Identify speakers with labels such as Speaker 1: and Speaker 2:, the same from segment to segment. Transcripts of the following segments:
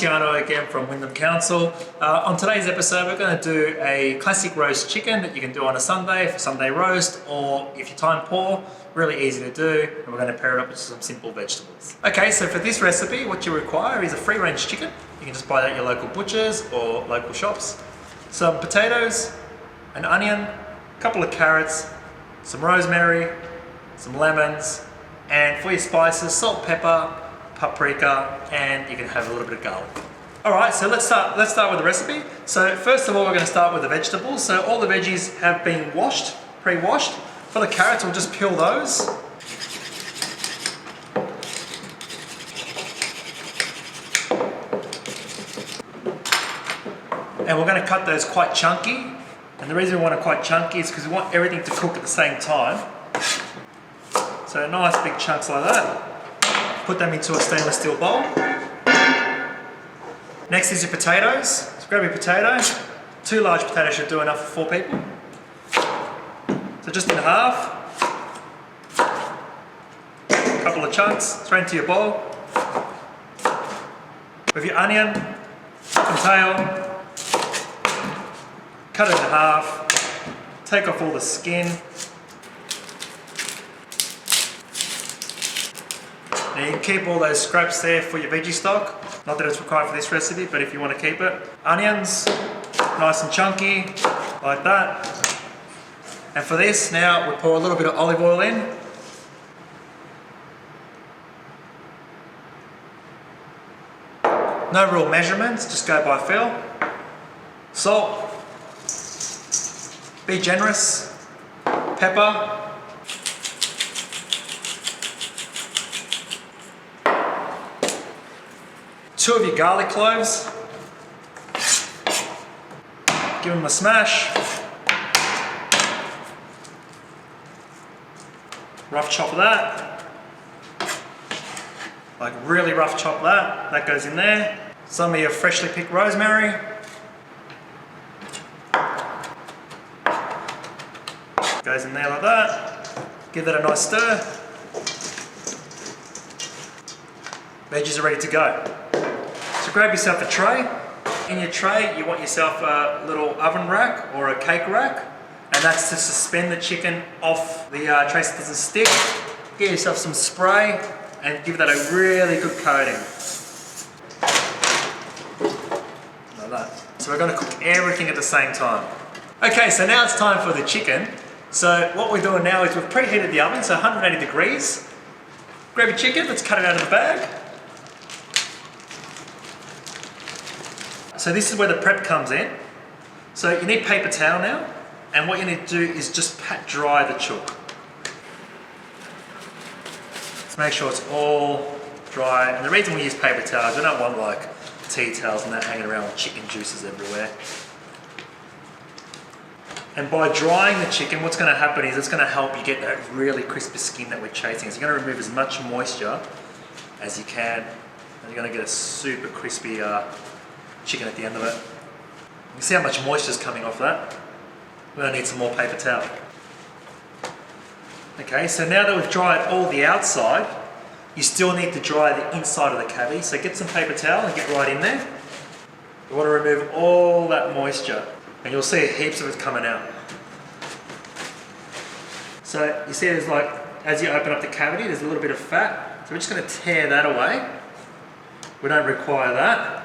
Speaker 1: Luciano again from Wyndham Council. On today's episode we're going to do a classic roast chicken that you can do on a Sunday for Sunday roast, or if you're time poor, really easy to do, and we're going to pair it up with some simple vegetables. Okay, so for this recipe what you require is a free range chicken. You can just buy that at your local butchers or local shops. Some potatoes, an onion, a couple of carrots, some rosemary, some lemons, and for your spices, salt, pepper, paprika, and you can have a little bit of garlic. Alright, so let's start with the recipe. So first of all we're going to start with the vegetables. So all the veggies have been washed, pre-washed. For the carrots we'll just peel those. And we're going to cut those quite chunky. And the reason we want it quite chunky is because we want everything to cook at the same time. So nice big chunks like that. Put them into a stainless steel bowl. Next is your potatoes. So grab your potato. 2 large potatoes should do enough for 4 people. So just in half. A couple of chunks straight into your bowl. With your onion, top and tail. Cut it in half. Take off all the skin. Now you can keep all those scraps there for your veggie stock. Not that it's required for this recipe, but if you want to keep it. Onions, nice and chunky, like that. And for this, now we pour a little bit of olive oil in. No real measurements, just go by feel. Salt. Be generous. Pepper. Two of your garlic cloves. Give them a smash. Rough chop of that. Like really rough chop that. That goes in there. Some of your freshly picked rosemary. Goes in there like that. Give that a nice stir. Veggies are ready to go. So grab yourself a tray. In your tray you want yourself a little oven rack or a cake rack, and that's to suspend the chicken off the tray so it doesn't stick. Get yourself some spray and give that a really good coating. Like that. So we're going to cook everything at the same time. Okay, so now it's time for the chicken. So what we're doing now is we've preheated the oven, so 180 degrees. Grab your chicken, let's cut it out of the bag. So this is where the prep comes in. So you need paper towel now, and what you need to do is just pat dry the chook. Let's make sure it's all dry. And the reason we use paper towels, we don't want like tea towels and that hanging around with chicken juices everywhere. And by drying the chicken, what's going to happen is it's going to help you get that really crispy skin that we're chasing. So you're going to remove as much moisture as you can, and you're going to get a super crispy chicken at the end of it. You can see how much moisture is coming off that. We're going to need some more paper towel. Okay, so now that we've dried all the outside, you still need to dry the inside of the cavity. So get some paper towel and get right in there. You want to remove all that moisture, and you'll see heaps of it coming out. So you see there's like, as you open up the cavity, there's a little bit of fat. So we're just going to tear that away. We don't require that.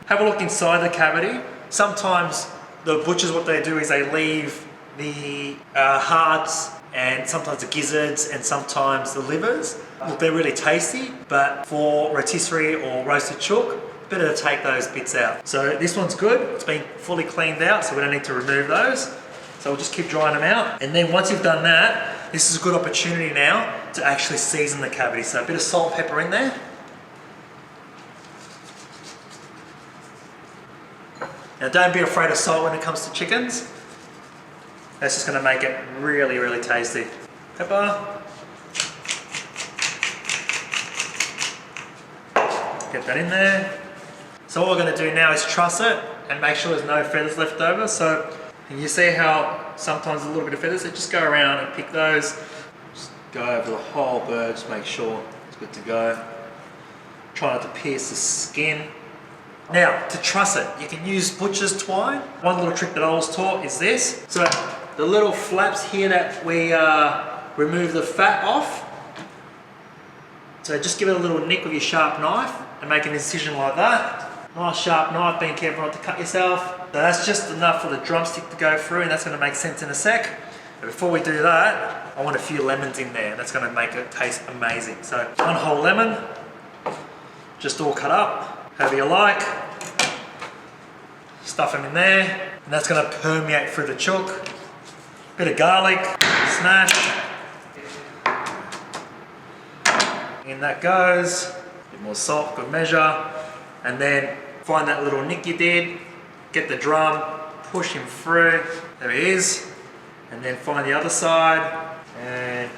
Speaker 1: Have a look inside the cavity. Sometimes the butchers, what they do is they leave the hearts and sometimes the gizzards and sometimes the livers. Look, they're really tasty, but for rotisserie or roasted chook, better to take those bits out. So this one's good. It's been fully cleaned out, so we don't need to remove those. So we'll just keep drying them out. And then once you've done that, this is a good opportunity now to actually season the cavity. So a bit of salt, pepper in there. Now don't be afraid of salt when it comes to chickens. That's just going to make it really, really tasty. Pepper. Get that in there. So what we're going to do now is truss it and make sure there's no feathers left over. So you see how sometimes a little bit of feathers, so just go around and pick those. Just go over the whole bird, just make sure it's good to go. Try not to pierce the skin. Now, to truss it, you can use butcher's twine. One little trick that I was taught is this. So the little flaps here that we remove the fat off. So just give it a little nick with your sharp knife and make an incision like that. Nice sharp knife, being careful not to cut yourself. So that's just enough for the drumstick to go through, and that's going to make sense in a sec. But before we do that, I want a few lemons in there. That's going to make it taste amazing. So 1 whole lemon, just all cut up, however you like. Stuff them in there, and that's going to permeate through the chook. Bit of garlic, smash. In that goes. A bit more salt, good measure. And then find that little nick you did, get the drum, push him through. There he is. And then find the other side and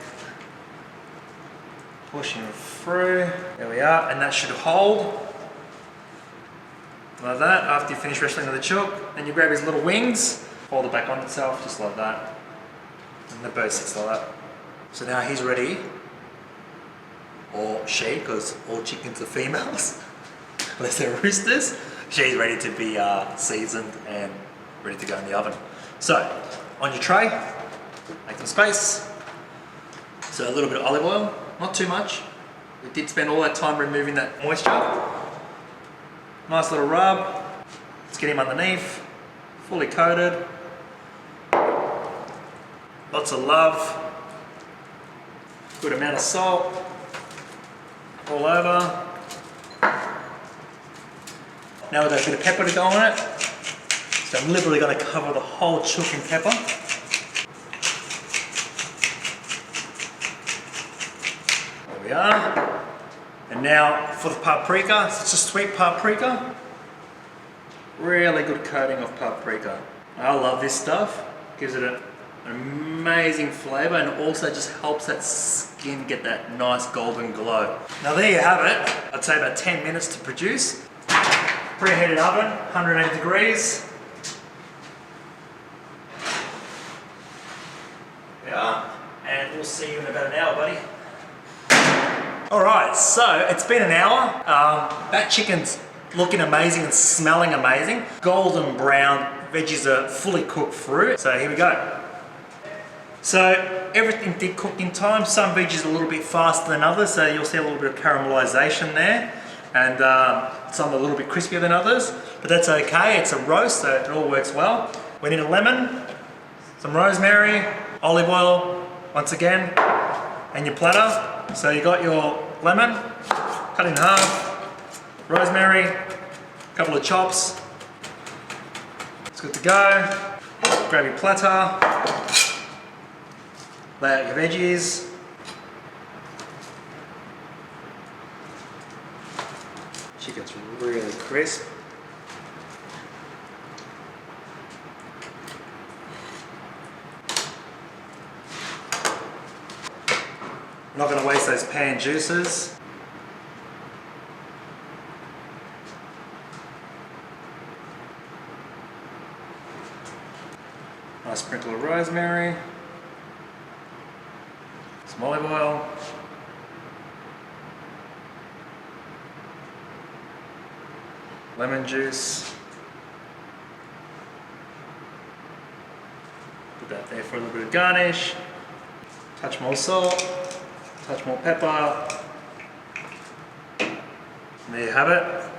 Speaker 1: push him through. There we are, and that should hold. Like that, after you finish wrestling with the chook. Then you grab his little wings, fold it back on itself, just like that. And the bird sits like that. So now he's ready, or she, because all chickens are females, unless they're roosters. She's ready to be seasoned and ready to go in the oven. So, on your tray, make some space. So a little bit of olive oil, not too much. We did spend all that time removing that moisture. Nice little rub. Let's get him underneath, fully coated. Lots of love. Good amount of salt. All over. Now we've got a bit of pepper to go on it. So I'm literally going to cover the whole chook in pepper. There we are. And now for the paprika, it's just sweet paprika. Really good coating of paprika. I love this stuff. Gives it an amazing flavour, and also just helps that skin get that nice golden glow. Now there you have it. I'd say about 10 minutes to produce. Preheated oven, 180 degrees. There we are. And we'll see you in about an hour, buddy. Alright, so it's been an hour. That chicken's looking amazing and smelling amazing. Golden brown, veggies are fully cooked through. So here we go. So everything did cook in time. Some veggies a little bit faster than others, so you'll see a little bit of caramelization there. And some a little bit crispier than others, but that's okay. It's a roast, so it all works well. We need a lemon, some rosemary, olive oil, once again, and your platter. So you got your lemon, cut in half, rosemary, a couple of chops. It's good to go. Grab your platter, lay out your veggies. Chicken's really crisp. I'm not going to waste those pan juices. Nice sprinkle of rosemary. Some olive oil. Lemon juice. Put that there for a little bit of garnish. Touch more salt. Touch more pepper. And there you have it.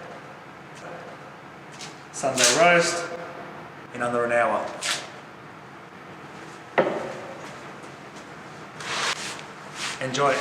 Speaker 1: Sunday roast in under an hour. Enjoy.